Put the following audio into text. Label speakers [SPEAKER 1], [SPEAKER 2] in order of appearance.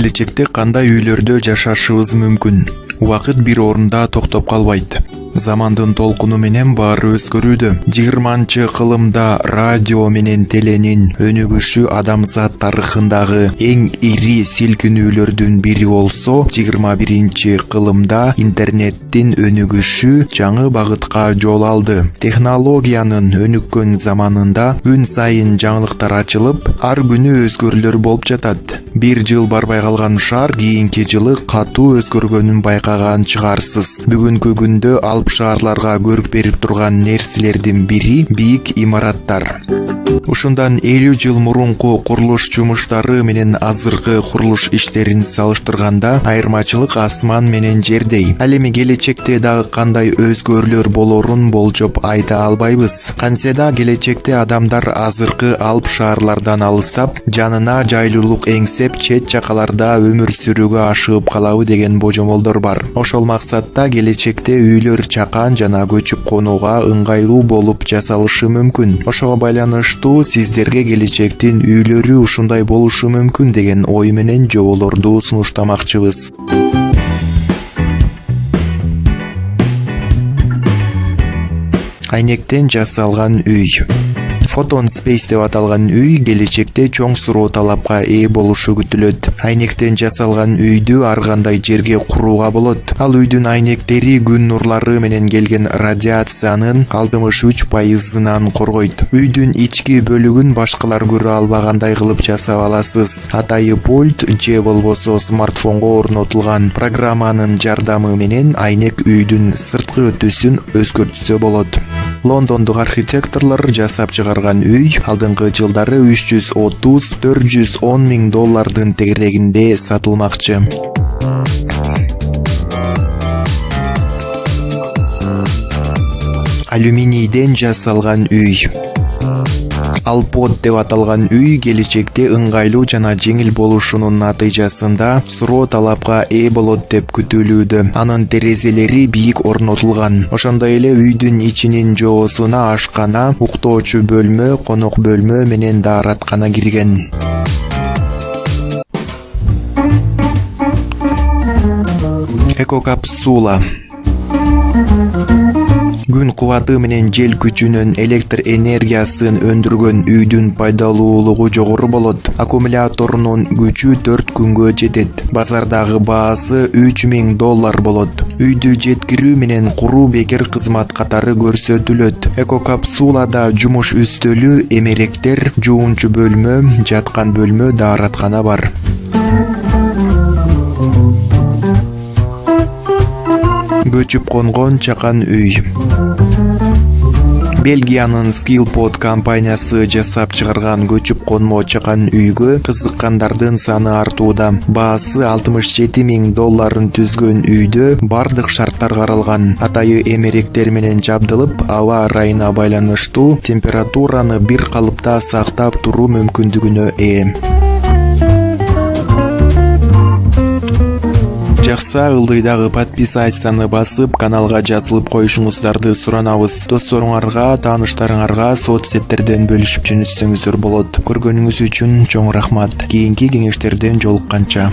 [SPEAKER 1] келечекте кандай үйлөрдө жашашыбыз мүмкүн? Убакыт бир орунда токтоп калбайт. Замандын толкуну менен баары өзгөрүүдө. 20-кылымда радио менен теленин өнүгүшү адамзат тарыхындагы эң ири силкинүүлөрдүн бири болсо, 21-кылымда интернеттин өнүгүшү жаңы багытка жол алды. Технологиянын өнүккөн заманында күн сайын жаңылыктар ачылып, ар күнү өзгөрүүлөр болуп жатат. Бир жыл барбай калган шаар кийинки жылы катуу өзгөргөнүн байкаган чыгарсыз. Бүгүнкү күндө алып шаарларга көрүк берип турган нерселердин бири бийик имараттар. Ушундан 50 жыл мурунку курулуш жумуштары менен азыркы курулуш иштерин салыштырганда айырмачылык асман менен жердей. Ал эми келечекте дагы кандай өзгөрүүлөр болорун болжоп айта албайбыз. Кантсе да келечекте адамдар азыркы алып шаарлардан алысап, жанына жайлуулук эңсеп, чет жакаларда өмүр сүрүүгө ашыгып калабы деген божомолдор бар. Ошол максатта келечекте үйлөр чакан жана көчүп конууга ыңгайлуу болуп жасалышы мүмкүн. Ошого байланыштуу сиздерге келечектин үйлөрү ушундай болушу мүмкүн деген ой менен жоболорду сунуштамакчыбыз. Айнектен жасалган үй. Photon Space деп аталган үй келечекте чоң суроо талапка ээ болушу күтүлөт. Айнектен жасалган үйдү ар кандай жерге курууга болот. Ал үйдүн айнектери күн нурлары менен келген радиациянын 63%-ынан коргойт. Үйдүн ички бөлүгүн башкалар көрө албагандай кылып жасап аласыз. Атайы пульт же болбосо смартфонго орнотулган программанын жардамы менен айнек үйдүн сырткы түсүн өзгөртсө болот. Лондондук архитекторлор жасап чыгарган үй алдыңкы жылдары $330–410 миң тегерегинде сатылмакчы. Алюминийден жасалган үй. Алпод деп аталган үй келечекте ыңгайлуу жана жеңил болушунун натыйжасында суроо талапка ээ болот деп күтүлүүдө. Анын терезелери бийик орнотулган. Ошондой эле үйдүн ичинин жоосуна ашкана, уктоочу бөлмө, конок бөлмө менен даараткана кирген. Экокапсула. Күн кубаты менен жел күчүнөн электр энергиясын өндүргөн үйдүн пайдалуулугу жогору болот. Аккумуляторунун күчү 4 күнгө жетет. Базардагы баасы $3000 болот. Үйдү жеткирүү менен куруу бекер кызмат катары көрсөтүлөт. Экокапсулада жумуш үстөлү, эмеректер, жуунчу бөлмө, жаткан бөлмө, даараткана бар. Көчүп конгон чакан үй. Бельгиянын Skillpot компаниясы жасап чыгарган көчүп конмо чакан үйгө кызыккандардын саны артууда. Баасы $67 миң түзгөн үйдө бардык шарттар каралган. Атайы эмеректер менен жабдылып, аба ырайына байланыштуу температураны бир калыпта сактап туруу мүмкүндүгүнө ээ. Жакса, ылдыйдагы подписацияны басып, каналга жазылып коюшуңуздарды суранабыз. Досторуңарга, тааныштарыңарга соц сеттерден бөлүшүп жөнөтсөңүздөр болот. Көргөнүңүз үчүн чоң рахмат. Кийинки кеңештерден жолукканча.